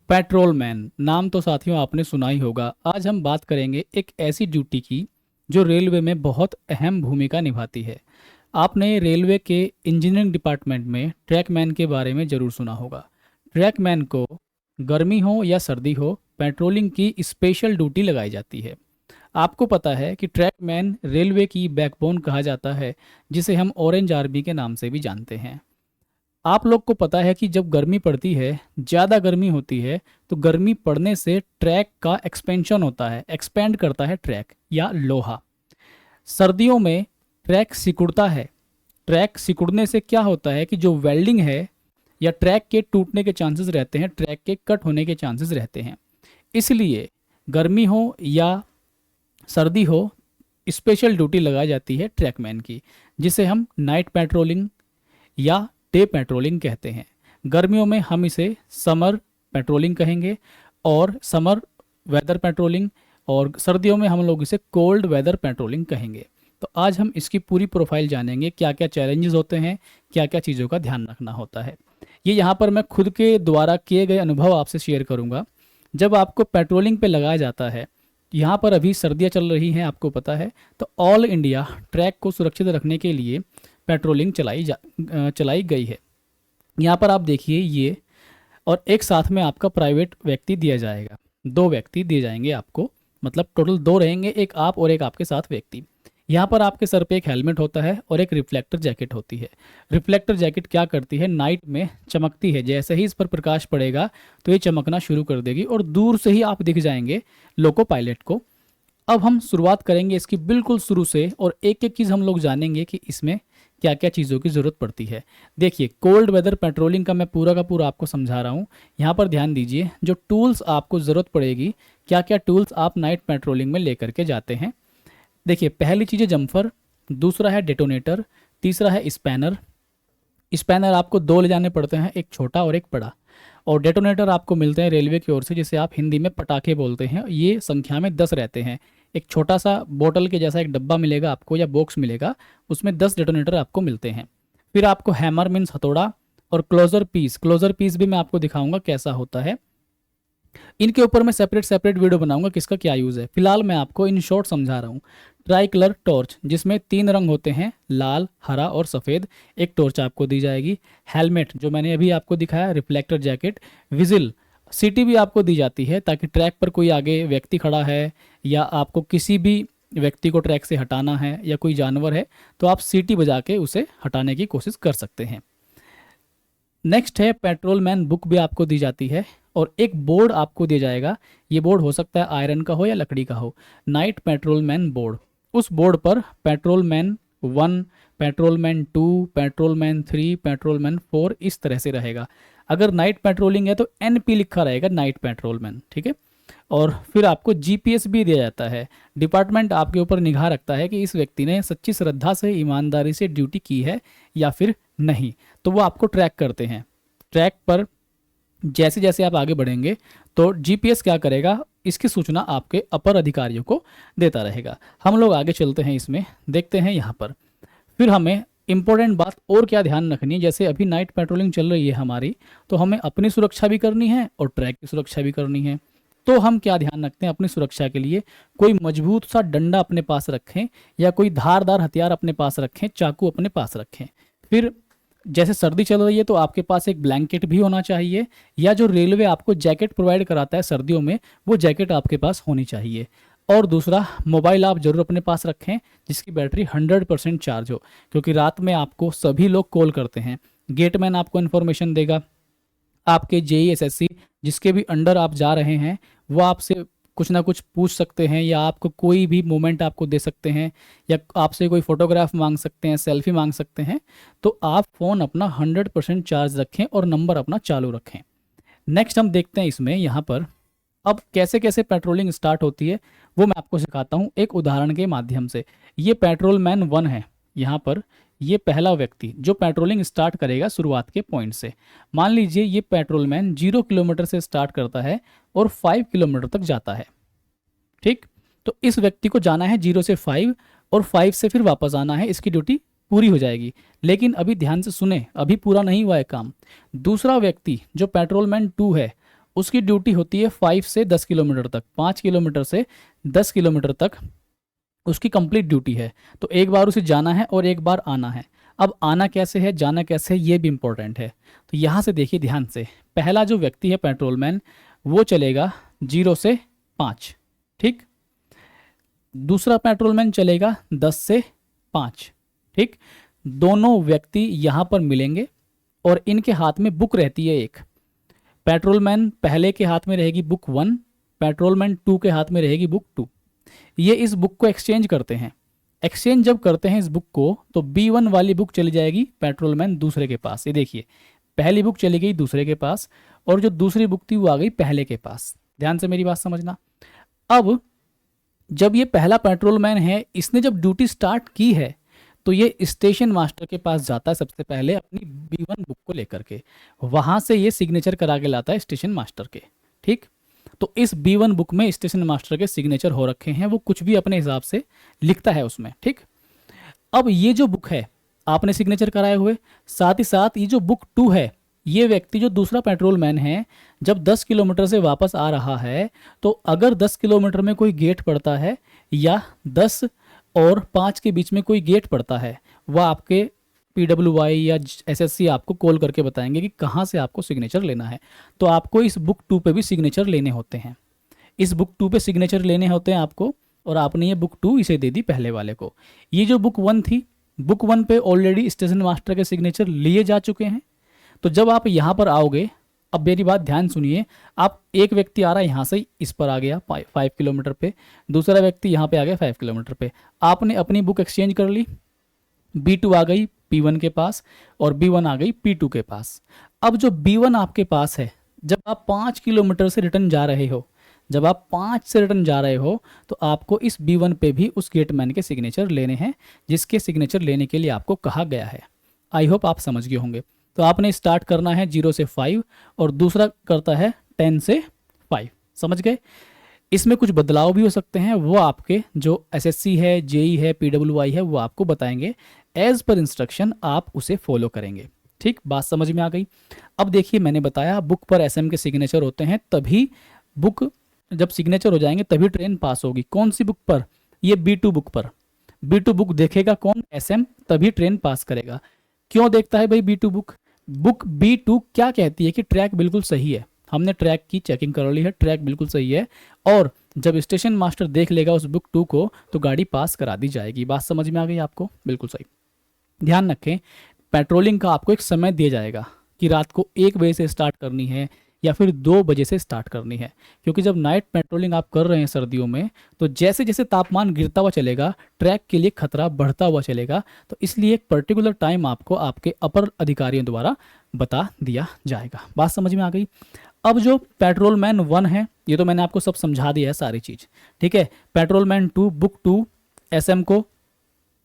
Patrolman नाम तो साथियों आपने सुना ही होगा। आज हम बात करेंगे एक ऐसी ड्यूटी की जो रेलवे में बहुत अहम भूमिका निभाती है। आपने रेलवे के इंजीनियरिंग डिपार्टमेंट में ट्रैकमैन के बारे में ज़रूर सुना होगा। ट्रैकमैन को गर्मी हो या सर्दी हो, पेट्रोलिंग की स्पेशल ड्यूटी लगाई जाती है। आपको पता है कि ट्रैकमैन रेलवे की बैकबोन कहा जाता है, जिसे हम ऑरेंज आर्मी के नाम से भी जानते हैं। आप लोग को पता है कि जब गर्मी पड़ती है, ज़्यादा गर्मी होती है, तो गर्मी पड़ने से ट्रैक का एक्सपेंशन होता है, एक्सपेंड करता है ट्रैक या लोहा। सर्दियों में ट्रैक सिकुड़ता है। ट्रैक सिकुड़ने से क्या होता है कि जो वेल्डिंग है या ट्रैक के टूटने के चांसेस रहते हैं, ट्रैक के कट होने के चांसेस रहते हैं। इसलिए गर्मी हो या सर्दी हो, स्पेशल ड्यूटी लगाई जाती है ट्रैकमैन की, जिसे हम नाइट पेट्रोलिंग या डे पेट्रोलिंग कहते हैं। गर्मियों में हम इसे समर पेट्रोलिंग कहेंगे और समर वेदर पेट्रोलिंग, और सर्दियों में हम लोग इसे कोल्ड वेदर पेट्रोलिंग कहेंगे। तो आज हम इसकी पूरी प्रोफाइल जानेंगे, क्या क्या चैलेंजेस होते हैं, क्या क्या चीज़ों का ध्यान रखना होता है। ये यहाँ पर मैं खुद के द्वारा किए गए अनुभव आपसे शेयर करूँगा। जब आपको पेट्रोलिंग पे लगाया जाता है, यहाँ पर अभी सर्दियाँ चल रही हैं आपको पता है, तो ऑल इंडिया ट्रैक को सुरक्षित रखने के लिए पेट्रोलिंग चलाई गई है। यहाँ पर आप देखिए ये, और एक साथ में आपका प्राइवेट व्यक्ति दिया जाएगा, 2 व्यक्ति दिए जाएंगे आपको, मतलब टोटल 2 रहेंगे, एक आप और एक आपके साथ व्यक्ति। यहाँ पर आपके सर पे एक हेलमेट होता है और एक रिफ्लेक्टर जैकेट होती है। रिफ्लेक्टर जैकेट क्या करती है, नाइट में चमकती है। जैसे ही इस पर प्रकाश पड़ेगा तो ये चमकना शुरू कर देगी और दूर से ही आप दिख जाएंगे लोको पायलट को। अब हम शुरुआत करेंगे इसकी बिल्कुल शुरू से, और एक एक चीज़ हम लोग जानेंगे कि इसमें क्या क्या चीज़ों की ज़रूरत पड़ती है। देखिए, कोल्ड वेदर पेट्रोलिंग का मैं पूरा का पूरा आपको समझा रहा हूँ। यहाँ पर ध्यान दीजिए, जो टूल्स आपको ज़रूरत पड़ेगी, क्या क्या टूल्स आप नाइट पेट्रोलिंग में लेकर के जाते हैं। देखिए, पहली चीज़ है जम्फर, दूसरा है डेटोनेटर, तीसरा है स्पैनर। स्पैनर आपको 2 ले जाने पड़ते हैं, एक छोटा और एक बड़ा। और डेटोनेटर आपको मिलते हैं रेलवे की ओर से, जिसे आप हिंदी में पटाखे बोलते हैं। ये संख्या में 10 रहते हैं। एक छोटा सा बोतल के जैसा एक डब्बा मिलेगा आपको या बॉक्स मिलेगा, उसमें 10 डेटोनेटर आपको मिलते हैं। फिर आपको हैमर मीन्स हथौड़ा, और क्लोजर पीस। क्लोजर पीस भी मैं आपको दिखाऊंगा कैसा होता है। इनके ऊपर मैं सेपरेट वीडियो बनाऊंगा किसका क्या यूज़ है। फिलहाल मैं आपको इन शॉर्ट समझा रहा हूँ। ट्राई कलर टॉर्च, जिसमें 3 रंग होते हैं, लाल, हरा और सफ़ेद, एक टॉर्च आपको दी जाएगी। हेलमेट जो मैंने अभी आपको दिखाया, रिफ्लेक्टर जैकेट, विजिल, सीटी भी आपको दी जाती है ताकि ट्रैक पर कोई आगे व्यक्ति खड़ा है या आपको किसी भी व्यक्ति को ट्रैक से हटाना है या कोई जानवर है, तो आप सीटी बजा के उसे हटाने की कोशिश कर सकते हैं। नेक्स्ट है पेट्रोलमैन बुक भी आपको दी जाती है, और एक बोर्ड आपको दिया जाएगा। ये बोर्ड हो सकता है आयरन का हो या लकड़ी का हो, नाइट पेट्रोलमैन बोर्ड। उस बोर्ड पर पेट्रोलमैन 1, पेट्रोलमैन 2, पेट्रोलमैन 3, पेट्रोलमैन 4 इस तरह से रहेगा। अगर नाइट पेट्रोलिंग है तो NP लिखा रहेगा, नाइट पेट्रोलमैन, ठीक है। और फिर आपको GPS भी दिया जाता है। डिपार्टमेंट आपके ऊपर निगाह रखता है कि इस व्यक्ति ने सच्ची श्रद्धा से, ईमानदारी से ड्यूटी की है या फिर नहीं, तो वो आपको ट्रैक करते हैं। ट्रैक पर जैसे जैसे आप आगे बढ़ेंगे तो GPS क्या करेगा, इसकी सूचना आपके अपर अधिकारियों को देता रहेगा। हम लोग आगे चलते हैं, इसमें देखते हैं यहाँ पर। फिर हमें इंपॉर्टेंट बात और क्या ध्यान रखनी है, जैसे अभी नाइट पेट्रोलिंग चल रही है हमारी, तो हमें अपनी सुरक्षा भी करनी है और ट्रैक की सुरक्षा भी करनी है। तो हम क्या ध्यान रखते हैं अपनी सुरक्षा के लिए, कोई मजबूत सा डंडा अपने पास रखें या कोई धारदार हथियार अपने पास रखें, चाकू अपने पास रखें। फिर जैसे सर्दी चल रही है तो आपके पास एक ब्लैंकेट भी होना चाहिए, या जो रेलवे आपको जैकेट प्रोवाइड कराता है सर्दियों में, वो जैकेट आपके पास होनी चाहिए। और दूसरा, मोबाइल आप जरूर अपने पास रखें जिसकी बैटरी 100% चार्ज हो, क्योंकि रात में आपको सभी लोग कॉल करते हैं। गेटमैन आपको इन्फॉर्मेशन देगा, आपके JEE SSC जिसके भी अंडर आप जा रहे हैं, वो आपसे कुछ ना कुछ पूछ सकते हैं, या आपको कोई भी मोमेंट आपको दे सकते हैं, या आपसे कोई फोटोग्राफ मांग सकते हैं, सेल्फी मांग सकते हैं। तो आप फ़ोन अपना 100% चार्ज रखें और नंबर अपना चालू रखें। नेक्स्ट हम देखते हैं इसमें यहाँ पर अब कैसे कैसे पेट्रोलिंग स्टार्ट होती है, वो मैं आपको सिखाता हूँ एक उदाहरण के माध्यम से। ये पेट्रोलमैन 1 है। यहाँ पर ये पहला व्यक्ति जो पेट्रोलिंग स्टार्ट करेगा शुरुआत के पॉइंट से। मान लीजिए ये पेट्रोलमैन 0 किलोमीटर से स्टार्ट करता है और 5 किलोमीटर तक जाता है, ठीक। तो इस व्यक्ति को जाना है 0 से 5, और 5 से फिर वापस आना है, इसकी ड्यूटी पूरी हो जाएगी। लेकिन अभी ध्यान से सुने, अभी पूरा नहीं हुआ है काम। दूसरा व्यक्ति जो पेट्रोलमैन 2 है, उसकी ड्यूटी होती है 5 से 10 किलोमीटर तक, 5 किलोमीटर से 10 किलोमीटर तक उसकी कंप्लीट ड्यूटी है। तो एक बार उसे जाना है और एक बार आना है। अब आना कैसे है, जाना कैसे है, ये भी इंपॉर्टेंट है। तो यहाँ से देखिए ध्यान से, पहला जो व्यक्ति है पेट्रोलमैन, वो चलेगा 0 से 5, ठीक। दूसरा पेट्रोलमैन चलेगा 10 से 5, ठीक। दोनों व्यक्ति यहाँ पर मिलेंगे और इनके हाथ में बुक रहती है एक। पेट्रोलमैन पहले के हाथ में रहेगी बुक 1, पेट्रोलमैन 2 के हाथ में रहेगी बुक 2। ये इस बुक को एक्सचेंज करते हैं। एक्सचेंज जब करते हैं इस बुक को, तो B1 वाली बुक चली जाएगी पेट्रोलमैन दूसरे के पास। ये देखिए, पहली बुक चली गई दूसरे के पास और जो दूसरी बुक थी वो आ गई पहले के पास। ध्यान से मेरी बात समझना। अब जब ये पहला पेट्रोलमैन है, इसने जब ड्यूटी स्टार्ट की है, तो ये स्टेशन मास्टर के पास जाता है सबसे पहले अपनी B1 बुक को लेकर के। वहां से ये सिग्नेचर करा के लाता है स्टेशन मास्टर के, ठीक। तो इस B1 बुक में स्टेशन मास्टर के सिग्नेचर हो रखे हैं, वो कुछ भी अपने हिसाब से लिखता है उसमें, ठीक। अब ये जो बुक है आपने सिग्नेचर कराए हुए, साथ ही साथ ये जो बुक 2 है, ये व्यक्ति जो दूसरा पेट्रोलमैन है, जब 10 किलोमीटर से वापस आ रहा है, तो अगर 10 किलोमीटर में कोई गेट पड़ता है या 10 और 5 के बीच में कोई गेट पड़ता है, वह आपके PWI या SSC आपको कॉल करके बताएंगे कि कहाँ से आपको सिग्नेचर लेना है। तो आपको इस बुक 2 पे भी सिग्नेचर लेने होते हैं। इस बुक 2 पे सिग्नेचर लेने होते हैं आपको, और आपने ये बुक 2 इसे दे दी पहले वाले को। ये जो बुक 1 थी, बुक 1 पे ऑलरेडी स्टेशन मास्टर के सिग्नेचर लिए जा चुके हैं। तो जब आप यहाँ पर आओगे, अब मेरी बात ध्यान सुनिए, आप एक व्यक्ति आ रहा है यहाँ से इस पर आ गया 5 किलोमीटर पे, दूसरा व्यक्ति यहाँ पे आ गया 5 किलोमीटर पे। आपने अपनी बुक एक्सचेंज कर ली, B2 आ गई P1 के पास और B1 आ गई P2 के पास। अब जो B1 आपके पास है, जब आप 5 किलोमीटर से रिटर्न जा रहे हो, जब आप 5 से रिटर्न जा रहे हो, तो आपको इस B1 पे भी उस गेटमैन के सिग्नेचर लेने हैं, जिसके सिग्नेचर लेने के लिए आपको कहा गया है। आई होप आप समझ गए होंगे। तो आपने स्टार्ट करना है 0 से 5 और दूसरा करता है 10 से 5। समझ गए। इसमें कुछ बदलाव भी हो सकते हैं, वो आपके जो SSC है, JE है, PWI है, वो आपको बताएंगे। एज पर इंस्ट्रक्शन आप उसे फॉलो करेंगे, ठीक। बात समझ में आ गई। अब देखिए, मैंने बताया बुक पर SM के सिग्नेचर होते हैं, तभी बुक जब सिग्नेचर हो जाएंगे तभी ट्रेन पास होगी। कौन सी बुक पर? ये B2 बुक पर। B2 बुक देखेगा कौन? SM, तभी ट्रेन पास करेगा। क्यों देखता है भाई B2 बुक? बुक B2 क्या कहती है कि ट्रैक बिल्कुल सही है, हमने ट्रैक की चेकिंग कर ली है, ट्रैक बिल्कुल सही है, और जब स्टेशन मास्टर देख लेगा उस बुक 2 को, तो गाड़ी पास करा दी जाएगी। बात समझ में आ गई आपको? बिल्कुल सही। ध्यान रखें, पेट्रोलिंग का आपको एक समय दिया जाएगा कि रात को 1 बजे से स्टार्ट करनी है या फिर 2 बजे से स्टार्ट करनी है, क्योंकि जब नाइट पेट्रोलिंग आप कर रहे हैं सर्दियों में, तो जैसे जैसे तापमान गिरता हुआ चलेगा, ट्रैक के लिए खतरा बढ़ता हुआ चलेगा। तो इसलिए एक पर्टिकुलर टाइम आपको आपके अपर अधिकारियों द्वारा बता दिया जाएगा। बात समझ में आ गई। अब जो पेट्रोलमैन 1 है, ये तो मैंने आपको सब समझा दिया है सारी चीज़, ठीक है। पेट्रोलमैन 2 बुक 2 SM को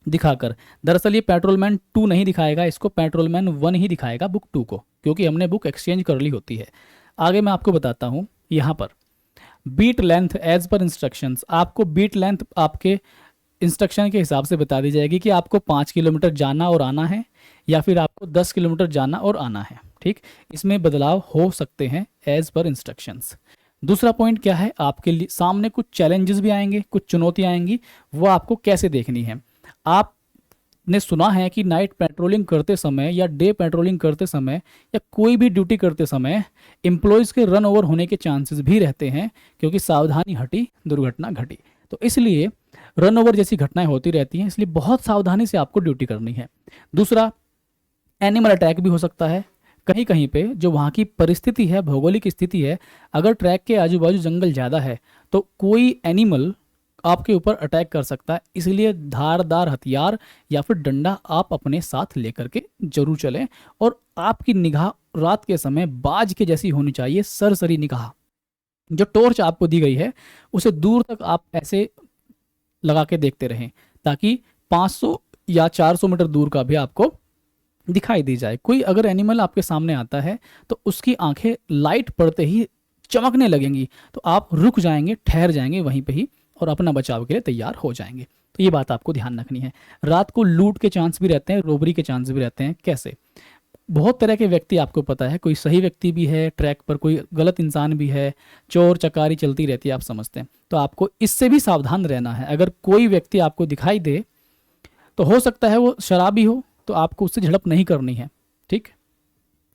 दिखाकर, दरअसल ये पेट्रोलमैन 2 नहीं दिखाएगा, इसको पेट्रोलमैन 1 ही दिखाएगा बुक 2 को, क्योंकि हमने बुक एक्सचेंज कर ली होती है। आगे मैं आपको बताता हूँ। यहाँ पर बीट लेंथ एज पर इंस्ट्रक्शंस, आपको बीट लेंथ आपके इंस्ट्रक्शन के हिसाब से बता दी जाएगी कि आपको 5 किलोमीटर जाना और आना है या फिर आपको 10 किलोमीटर जाना और आना है, ठीक। इसमें बदलाव हो सकते हैं एज पर इंस्ट्रक्शंस। दूसरा पॉइंट क्या है, आपके लिए सामने कुछ चैलेंजेस भी आएंगे, कुछ चुनौतियाँ आएंगी, वो आपको कैसे देखनी है। आपने सुना है कि नाइट पेट्रोलिंग करते समय या डे पेट्रोलिंग करते समय या कोई भी ड्यूटी करते समय एम्प्लॉयज़ के रन ओवर होने के चांसेस भी रहते हैं, क्योंकि सावधानी हटी दुर्घटना घटी। तो इसलिए रन ओवर जैसी घटनाएं होती रहती हैं, इसलिए बहुत सावधानी से आपको ड्यूटी करनी है। दूसरा, एनिमल अटैक भी हो सकता है कहीं कहीं पे, जो वहाँ की परिस्थिति है, भौगोलिक स्थिति है। अगर ट्रैक के आजू बाजू जंगल ज़्यादा है तो कोई एनिमल आपके ऊपर अटैक कर सकता है, इसलिए धारदार हथियार या फिर डंडा आप अपने साथ लेकर के जरूर चलें। और आपकी निगाह रात के समय बाज के जैसी होनी चाहिए, सरसरी निगाह। जो टॉर्च आपको दी गई है उसे दूर तक आप ऐसे लगा के देखते रहें, ताकि 500 या 400 मीटर दूर का भी आपको दिखाई दी जाए। कोई अगर एनिमल आपके सामने आता है तो उसकी आंखें लाइट पड़ते ही चमकने लगेंगी, तो आप रुक जाएंगे, ठहर जाएंगे वहीं पे ही और अपना बचाव के लिए तैयार हो जाएंगे। तो ये बात आपको ध्यान रखनी है। रात को लूट के चांस भी रहते हैं, रोबरी के चांस भी रहते हैं। कैसे? बहुत तरह के व्यक्ति आपको पता है, कोई सही व्यक्ति भी है ट्रैक पर, कोई गलत इंसान भी है, चोर चकारी चलती रहती है, आप समझते हैं। तो आपको इससे भी सावधान रहना है। अगर कोई व्यक्ति आपको दिखाई दे तो हो सकता है वो शराबी हो, तो आपको उससे झड़प नहीं करनी है, ठीक।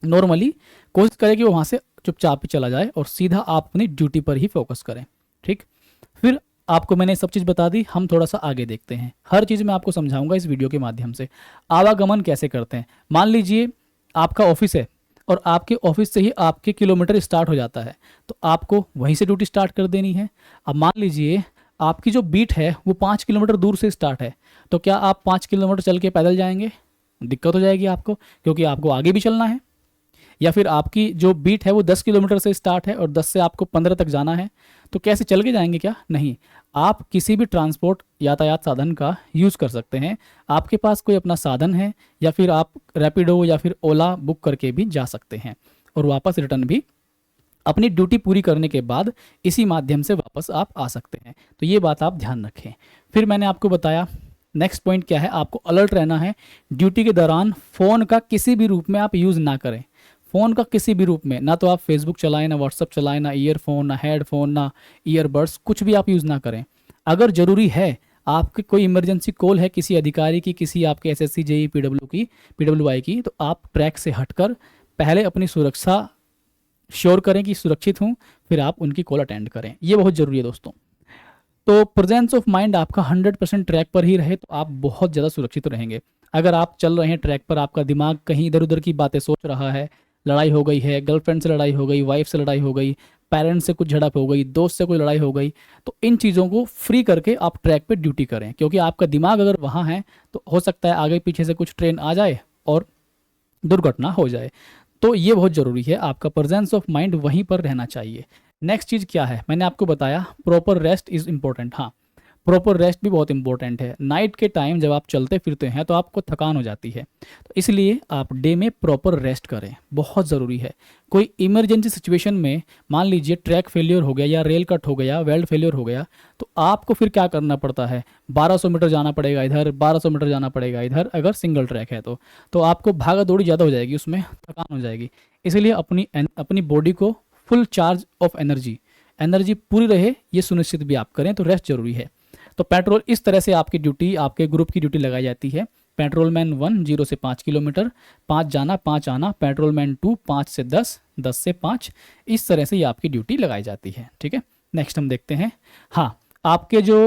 नॉर्मली कोशिश करें कि वो वहाँ से चुपचाप ही चला जाए और सीधा आप अपनी ड्यूटी पर ही फोकस करें, ठीक। फिर आपको मैंने सब चीज़ बता दी, हम थोड़ा सा आगे देखते हैं। हर चीज़ मैं आपको समझाऊंगा इस वीडियो के माध्यम से। आवागमन कैसे करते हैं, मान लीजिए आपका ऑफिस है और आपके ऑफिस से ही आपके किलोमीटर स्टार्ट हो जाता है, तो आपको वहीं से ड्यूटी स्टार्ट कर देनी है। अब मान लीजिए आपकी जो बीट है वो 5 किलोमीटर दूर से स्टार्ट है, तो क्या आप 5 किलोमीटर चल के पैदल जाएंगे? दिक्कत हो जाएगी आपको, क्योंकि आपको आगे भी चलना है। या फिर आपकी जो बीट है वो 10 किलोमीटर से स्टार्ट है और 10 से आपको 15 तक जाना है, तो कैसे चल के जाएंगे क्या? नहीं, आप किसी भी ट्रांसपोर्ट यातायात साधन का यूज़ कर सकते हैं। आपके पास कोई अपना साधन है, या फिर आप रैपिडो या फिर ओला बुक करके भी जा सकते हैं और वापस रिटर्न भी अपनी ड्यूटी पूरी करने के बाद इसी माध्यम से वापस आप आ सकते हैं। तो ये बात आप ध्यान रखें। फिर मैंने आपको बताया नेक्स्ट पॉइंट क्या है, आपको अलर्ट रहना है। ड्यूटी के दौरान फ़ोन का किसी भी रूप में आप यूज़ ना करें। फ़ोन का किसी भी रूप में, ना तो आप फेसबुक चलाएं, ना व्हाट्सअप चलाएं, ना ईयरफोन, ना हेडफोन, ना ईयरबड्स, कुछ भी आप यूज़ ना करें। अगर ज़रूरी है, आपकी कोई इमरजेंसी कॉल है किसी अधिकारी की, किसी आपके एसएससी जेई पीडब्ल्यूआई की, तो आप ट्रैक से हटकर पहले अपनी सुरक्षा श्योर करें कि सुरक्षित हूँ, फिर आप उनकी कॉल अटेंड करें। ये बहुत ज़रूरी है दोस्तों। तो प्रेजेंस ऑफ माइंड आपका 100% ट्रैक पर ही रहे तो आप बहुत ज़्यादा सुरक्षित रहेंगे। अगर आप चल रहे हैं ट्रैक पर, आपका दिमाग कहीं इधर उधर की बातें सोच रहा है, लड़ाई हो गई है, गर्लफ्रेंड से लड़ाई हो गई, वाइफ से लड़ाई हो गई, पेरेंट्स से कुछ झड़प हो गई, दोस्त से कोई लड़ाई हो गई, तो इन चीज़ों को फ्री करके आप ट्रैक पे ड्यूटी करें। क्योंकि आपका दिमाग अगर वहाँ है तो हो सकता है आगे पीछे से कुछ ट्रेन आ जाए और दुर्घटना हो जाए। तो ये बहुत ज़रूरी है, आपका प्रेजेंस ऑफ माइंड वहीं पर रहना चाहिए। नेक्स्ट चीज़ क्या है, मैंने आपको बताया प्रॉपर रेस्ट इज़ इम्पोर्टेंट। हाँ, प्रॉपर रेस्ट भी बहुत इंपॉर्टेंट है। नाइट के टाइम जब आप चलते फिरते हैं तो आपको थकान हो जाती है, तो इसलिए आप डे में प्रॉपर रेस्ट करें, बहुत ज़रूरी है। कोई इमरजेंसी सिचुएशन में मान लीजिए ट्रैक फेलियर हो गया, या रेल कट हो गया, वेल्ड फेलियर हो गया, तो आपको फिर क्या करना पड़ता है? 1200 मीटर जाना पड़ेगा इधर, 1200 मीटर जाना पड़ेगा इधर, अगर सिंगल ट्रैक है तो आपको भागा दौड़ी ज़्यादा हो जाएगी, उसमें थकान हो जाएगी। इसलिए अपनी बॉडी को फुल चार्ज ऑफ एनर्जी पूरी रहे, ये सुनिश्चित भी आप करें। तो रेस्ट जरूरी है। तो पेट्रोल इस तरह से आपकी ड्यूटी, आपके ग्रुप की ड्यूटी लगाई जाती है। पेट्रोलमैन 1 0 से 5 किलोमीटर, 5 जाना 5 आना। पेट्रोलमैन 2 5 से 10, 10 से 5, इस तरह से ये आपकी ड्यूटी लगाई जाती है, ठीक है। नेक्स्ट हम देखते हैं। हाँ, आपके जो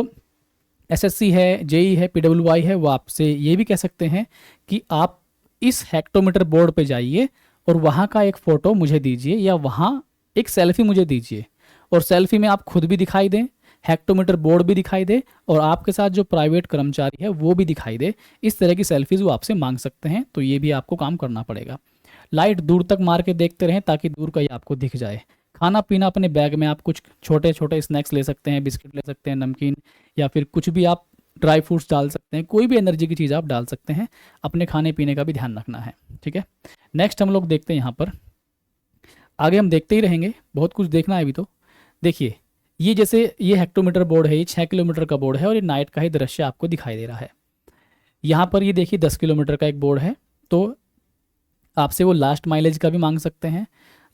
एसएससी है, जेई है, पीडब्ल्यूआई है, वो आपसे ये भी कह सकते हैं कि आप इस हेक्टोमीटर बोर्ड पे जाइए और वहाँ का एक फ़ोटो मुझे दीजिए, या वहाँ एक सेल्फी मुझे दीजिए, और सेल्फी में आप खुद भी दिखाई दें, हेक्टोमीटर बोर्ड भी दिखाई दे, और आपके साथ जो प्राइवेट कर्मचारी है वो भी दिखाई दे। इस तरह की सेल्फीज वो आपसे मांग सकते हैं, तो ये भी आपको काम करना पड़ेगा। लाइट दूर तक मार के देखते रहें ताकि दूर का ही आपको दिख जाए। खाना पीना अपने बैग में आप कुछ छोटे छोटे स्नैक्स ले सकते हैं, बिस्किट ले सकते हैं, नमकीन, या फिर कुछ भी आप ड्राई फ्रूट्स डाल सकते हैं, कोई भी एनर्जी की चीज़ आप डाल सकते हैं। अपने खाने पीने का भी ध्यान रखना है, ठीक है। नेक्स्ट हम लोग देखते हैं, यहाँ पर आगे हम देखते ही रहेंगे, बहुत कुछ देखना है अभी। तो देखिए, ये जैसे ये हेक्टोमीटर बोर्ड है, ये 6 किलोमीटर का बोर्ड है, और ये नाइट का ही दृश्य आपको दिखाई दे रहा है। यहाँ पर ये देखिए 10 किलोमीटर का एक बोर्ड है, तो आपसे वो लास्ट माइलेज का भी मांग सकते हैं,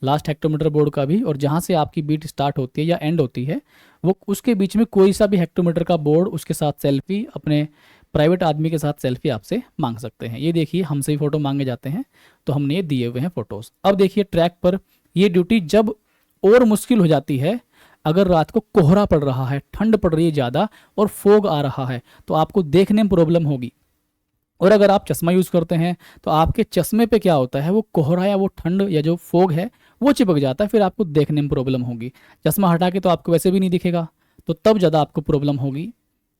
लास्ट हेक्टोमीटर बोर्ड का भी, और जहाँ से आपकी बीट स्टार्ट होती है या एंड होती है वो उसके बीच में कोई सा भी हेक्टोमीटर का बोर्ड, उसके साथ सेल्फी, अपने प्राइवेट आदमी के साथ सेल्फी आपसे मांग सकते हैं। ये देखिए हमसे ही फ़ोटो मांगे जाते हैं, तो हमने ये दिए हुए हैं फ़ोटोज़। अब देखिए ट्रैक पर ये ड्यूटी जब और मुश्किल हो जाती है, अगर रात को कोहरा पड़ रहा है, ठंड पड़ रही है ज़्यादा और फोग आ रहा है, तो आपको देखने में प्रॉब्लम होगी। और अगर आप चश्मा यूज़ करते हैं तो आपके चश्मे पे क्या होता है, वो कोहरा या वो ठंड या जो फोग है वो चिपक जाता है, फिर आपको देखने में प्रॉब्लम होगी। चश्मा हटा के तो आपको वैसे भी नहीं दिखेगा, तो तब ज़्यादा आपको प्रॉब्लम होगी।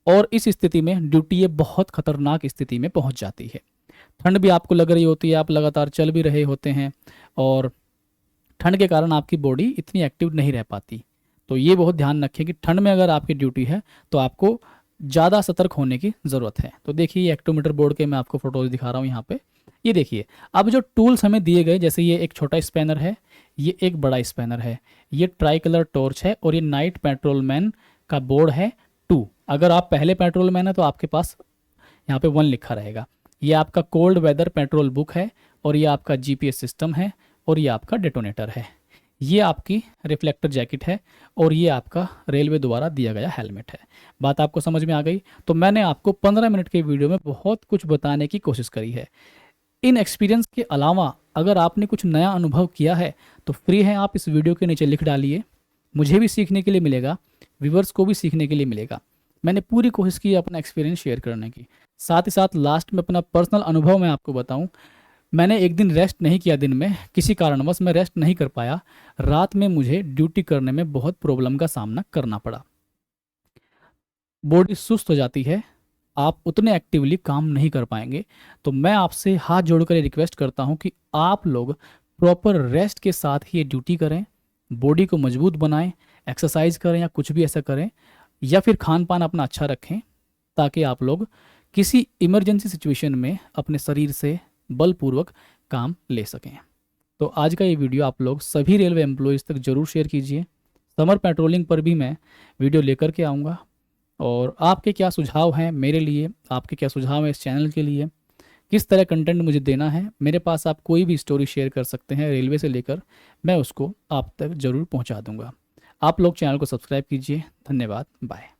और इस स्थिति में ड्यूटी ये बहुत खतरनाक स्थिति में पहुंच जाती है। ठंड भी आपको लग रही होती है, आप लगातार चल भी रहे होते हैं, और ठंड के कारण आपकी बॉडी इतनी एक्टिव नहीं रह पाती। तो ये बहुत ध्यान रखें कि ठंड में अगर आपकी ड्यूटी है तो आपको ज़्यादा सतर्क होने की ज़रूरत है। तो देखिए ये हेक्टोमीटर बोर्ड के मैं आपको फोटोज दिखा रहा हूँ यहाँ पे। ये देखिए, अब जो टूल्स हमें दिए गए, जैसे ये एक छोटा स्पैनर है, ये एक बड़ा स्पैनर है, ये ट्राई कलर टॉर्च है, और ये नाइट पेट्रोलमैन का बोर्ड है 2। अगर आप पहले पेट्रोलमैन है तो आपके पास यहाँ पे 1 लिखा रहेगा। ये आपका कोल्ड वेदर पेट्रोल बुक है, और ये आपका जीपीएस सिस्टम है और ये आपका डेटोनेटर है। ये आपकी रिफ्लेक्टर जैकेट है और ये आपका रेलवे द्वारा दिया गया हेलमेट है। बात आपको समझ में आ गई? तो मैंने आपको 15 मिनट के वीडियो में बहुत कुछ बताने की कोशिश करी है। इन एक्सपीरियंस के अलावा अगर आपने कुछ नया अनुभव किया है तो फ्री है, आप इस वीडियो के नीचे लिख डालिए। मुझे भी सीखने के लिए मिलेगा, व्यूवर्स को भी सीखने के लिए मिलेगा। मैंने पूरी कोशिश की अपना एक्सपीरियंस शेयर करने की। साथ ही साथ लास्ट में अपना पर्सनल अनुभव मैं आपको बताऊं। मैंने एक दिन रेस्ट नहीं किया, दिन में किसी कारणवश मैं रेस्ट नहीं कर पाया। रात में मुझे ड्यूटी करने में बहुत प्रॉब्लम का सामना करना पड़ा। बॉडी सुस्त हो जाती है, आप उतने एक्टिवली काम नहीं कर पाएंगे। तो मैं आपसे हाथ जोड़कर रिक्वेस्ट करता हूं कि आप लोग प्रॉपर रेस्ट के साथ ही ये ड्यूटी करें, बॉडी को मजबूत बनाएं, एक्सरसाइज करें या कुछ भी ऐसा करें, या फिर खान पान अपना अच्छा रखें, ताकि आप लोग किसी इमरजेंसी सिचुएशन में अपने शरीर से बलपूर्वक काम ले सकें। तो आज का ये वीडियो आप लोग सभी रेलवे एम्प्लॉयज़ तक ज़रूर शेयर कीजिए। समर पेट्रोलिंग पर भी मैं वीडियो लेकर के आऊँगा। और आपके क्या सुझाव हैं मेरे लिए, आपके क्या सुझाव हैं इस चैनल के लिए, किस तरह कंटेंट मुझे देना है, मेरे पास आप कोई भी स्टोरी शेयर कर सकते हैं रेलवे से लेकर, मैं उसको आप तक ज़रूर पहुंचा दूंगा। आप लोग चैनल को सब्सक्राइब कीजिए। धन्यवाद, बाय।